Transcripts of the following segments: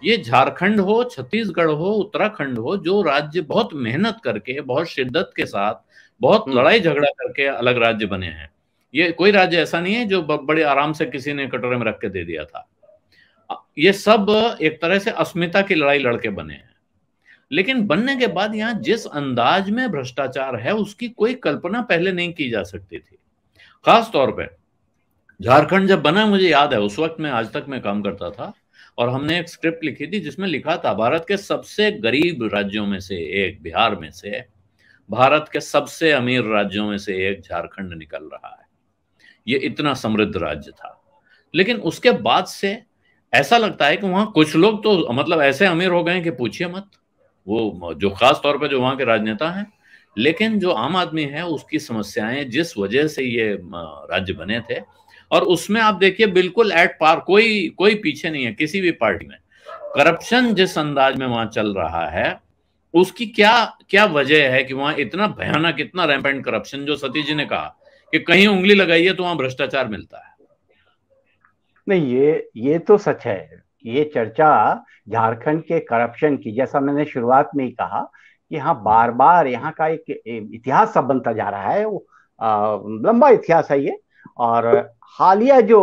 ये झारखंड हो, छत्तीसगढ़ हो, उत्तराखंड हो, जो राज्य बहुत मेहनत करके, बहुत शिद्दत के साथ, बहुत लड़ाई झगड़ा करके अलग राज्य बने हैं। ये कोई राज्य ऐसा नहीं है जो बड़े आराम से किसी ने कटोरे में रख के दे दिया था। ये सब एक तरह से अस्मिता की लड़ाई लड़के बने हैं। लेकिन बनने के बाद यहाँ जिस अंदाज में भ्रष्टाचार है, उसकी कोई कल्पना पहले नहीं की जा सकती थी। खास तौर पे झारखंड जब बना, मुझे याद है उस वक्त मैं आज तक में काम करता था, और हमने एक स्क्रिप्ट लिखी थी जिसमें लिखा था भारत के सबसे गरीब राज्यों में से एक बिहार में से, भारत के सबसे अमीर राज्यों में से एक झारखंड निकल रहा है। ये इतना समृद्ध राज्य था। लेकिन उसके बाद से ऐसा लगता है कि वहां कुछ लोग तो मतलब ऐसे अमीर हो गए कि पूछिए मत, वो जो खास तौर पे जो वहां के राजनेता हैं। लेकिन जो आम आदमी है, उसकी समस्याएं जिस वजह से ये राज्य बने थे, और उसमें आप देखिए बिल्कुल एट पार, कोई कोई पीछे नहीं है किसी भी पार्टी में। करप्शन जिस अंदाज में वहां चल रहा है, उसकी क्या क्या वजह है कि वहां इतना भयानक, इतना रैम्पेंट करप्शन, जो सतीश जी ने कहा कि कहीं उंगली लगाइए तो वहां भ्रष्टाचार मिलता है। नहीं, ये तो सच है। ये चर्चा झारखंड के करप्शन की, जैसा मैंने शुरुआत में ही कहा, कि हाँ बार बार यहाँ का एक इतिहास सब बनता जा रहा है। वो लंबा इतिहास है ये। और हालिया जो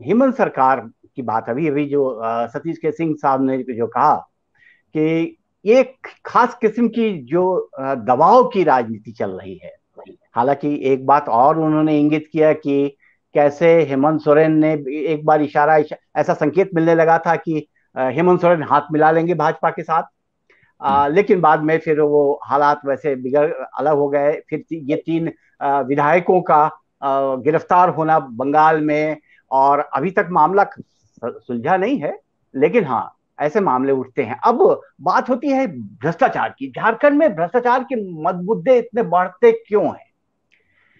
हेमंत सरकार की बात, अभी अभी जो सतीश के सिंह साहब ने जो कहा कि एक खास किस्म की जो दबाव की राजनीति चल रही है। हालांकि एक बात और उन्होंने इंगित किया कि कैसे हेमंत सोरेन ने एक बार ऐसा संकेत मिलने लगा था कि हेमंत सोरेन हाथ मिला लेंगे भाजपा के साथ। लेकिन बाद में फिर वो हालात वैसे बिगड़ अलग हो गए। फिर ये तीन विधायकों का गिरफ्तार होना बंगाल में, और अभी तक मामला सुलझा नहीं है। लेकिन हाँ, ऐसे मामले उठते हैं। अब बात होती है भ्रष्टाचार की। झारखंड में भ्रष्टाचार के मुद्दे इतने बढ़ते क्यों हैं?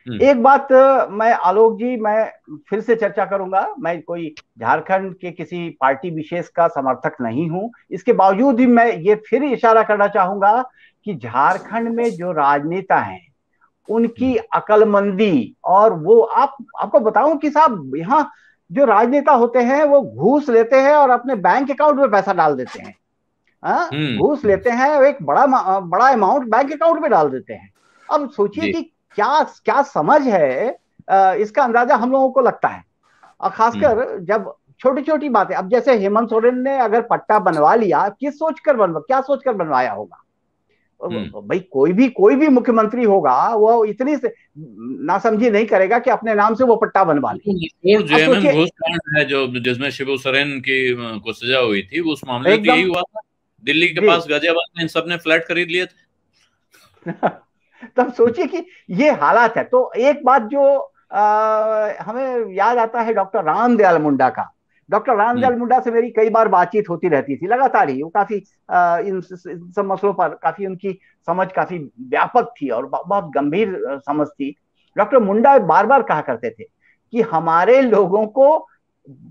एक बात मैं आलोक जी, मैं फिर से चर्चा करूंगा। मैं कोई झारखंड के किसी पार्टी विशेष का समर्थक नहीं हूं, इसके बावजूद भी मैं ये फिर इशारा करना चाहूंगा कि झारखंड में जो राजनेता हैं उनकी अकलमंदी, और वो आपको बताऊं कि साहब, यहाँ जो राजनेता होते हैं वो घूस लेते हैं और अपने बैंक अकाउंट में पैसा डाल देते हैं। घूस लेते हैं, एक बड़ा बड़ा अमाउंट बैंक अकाउंट में डाल देते हैं। अब सोचिए कि क्या क्या समझ है, इसका अंदाजा हम लोगों को लगता है। और खासकर जब छोटी छोटी बातें, अब जैसे हेमंत सोरेन ने अगर पट्टा बनवा लिया, क्या सोचकर बनवाया होगा? भाई कोई भी मुख्यमंत्री होगा, वो इतनी से नासमझी नहीं करेगा कि अपने नाम से वो पट्टा बनवा ले। अब जेएमएम सोचिए, घोष कांड है जो, जिसमें शिबू सोरेन की को सजा हुई थी, उस मामले में तो यही एकदम हुआ था। दिल्ली के जी। पास गाजियाबाद में इन सब ने फ्लैट खरीद लिए तब सोचिए कि ये हालात है। तो एक बात जो हमें याद आता है डॉक्टर रामदयाल मुंडा का। डॉक्टर थे। रामदयाल मुंडा से मेरी कई बार बातचीत होती रहती थी लगातार ही। वो काफी इन सब मसलों पर काफी उनकी समझ काफी व्यापक थी और बहुत गंभीर समझ थी। डॉक्टर मुंडा बार बार कहा करते थे कि हमारे लोगों को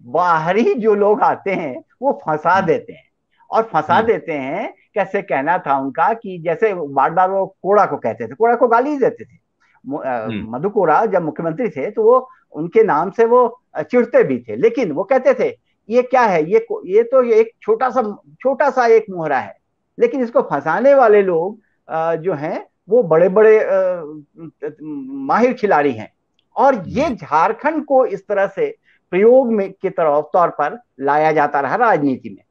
बाहरी जो लोग आते हैं वो फंसा देते हैं। और फंसा देते हैं, कैसे कहना था उनका, कि जैसे बार बार वो कोड़ा को कहते थे, कोड़ा को गाली देते थे। मधु कोड़ा जब मुख्यमंत्री थे तो वो उनके नाम से वो चिढ़ते भी थे। लेकिन वो कहते थे ये क्या है, ये तो ये एक छोटा सा एक मोहरा है। लेकिन इसको फंसाने वाले लोग जो हैं वो बड़े बड़े माहिर खिलाड़ी हैं। और ये झारखंड को इस तरह से प्रयोग में के तौर पर लाया जाता रहा राजनीति में।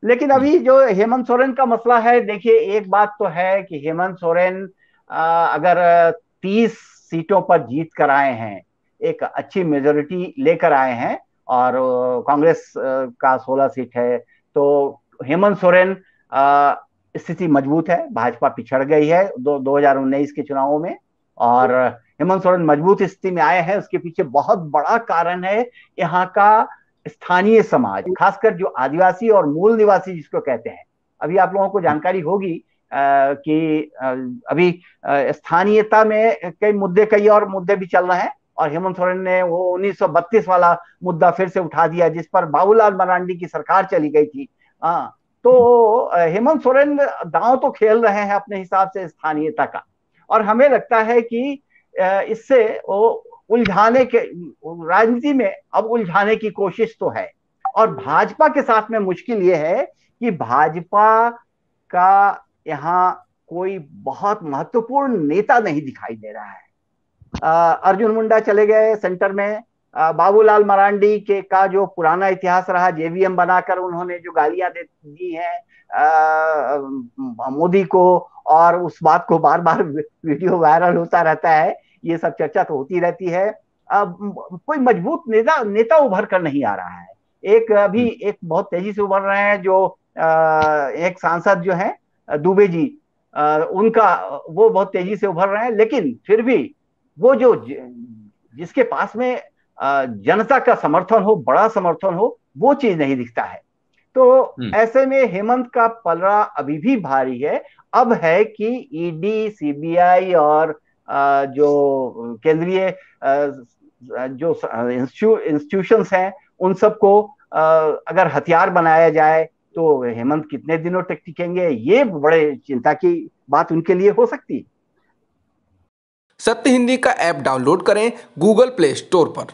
लेकिन अभी जो हेमंत सोरेन का मसला है, देखिए एक बात तो है कि हेमंत सोरेन अगर 30 सीटों पर जीत कर आए हैं, एक अच्छी मेजोरिटी लेकर आए हैं, और कांग्रेस का 16 सीट है, तो हेमंत सोरेन स्थिति मजबूत है। भाजपा पिछड़ गई है 2019 के चुनावों में, और हेमंत सोरेन मजबूत स्थिति में आए हैं। उसके पीछे बहुत बड़ा कारण है यहाँ का स्थानीय समाज, खासकर जो आदिवासी और मूल निवासी जिसको कहते हैं। अभी आप लोगों को जानकारी होगी कि अभी स्थानीयता में कई और मुद्दे भी चल रहे हैं, और हेमंत सोरेन ने वो 1932 वाला मुद्दा फिर से उठा दिया जिस पर बाबूलाल मरांडी की सरकार चली गई थी। तो हेमंत सोरेन दांव तो खेल रहे हैं अपने हिसाब से स्थानीयता का, और हमें लगता है कि इससे वो उलझाने के राजनीति में अब उलझाने की कोशिश तो है। और भाजपा के साथ में मुश्किल ये है कि भाजपा का यहाँ कोई बहुत महत्वपूर्ण नेता नहीं दिखाई दे रहा है। अर्जुन मुंडा चले गए सेंटर में, बाबूलाल मरांडी के का जो पुराना इतिहास रहा, जेवीएम बनाकर उन्होंने जो गालियां दी हैं मोदी को, और उस बात को बार बार वीडियो वायरल होता रहता है, ये सब चर्चा तो होती रहती है। अब कोई मजबूत नेता उभर कर नहीं आ रहा है। अभी एक बहुत तेजी से उभर रहे हैं जो एक सांसद जो है दुबे जी, उनका वो बहुत तेजी से उभर रहे हैं, लेकिन फिर भी वो जो जिसके पास में जनता का समर्थन हो, बड़ा समर्थन हो, वो चीज नहीं दिखता है। तो ऐसे में हेमंत का पलड़ा अभी भी भारी है। अब है कि ईडी, सीबीआई और जो केंद्रीय जो इंस्टीट्यूशंस हैं, उन सबको अगर हथियार बनाया जाए तो हेमंत कितने दिनों तक टिकेंगे, ये बड़े चिंता की बात उनके लिए हो सकती है। सत्य हिंदी का ऐप डाउनलोड करें गूगल प्ले स्टोर पर।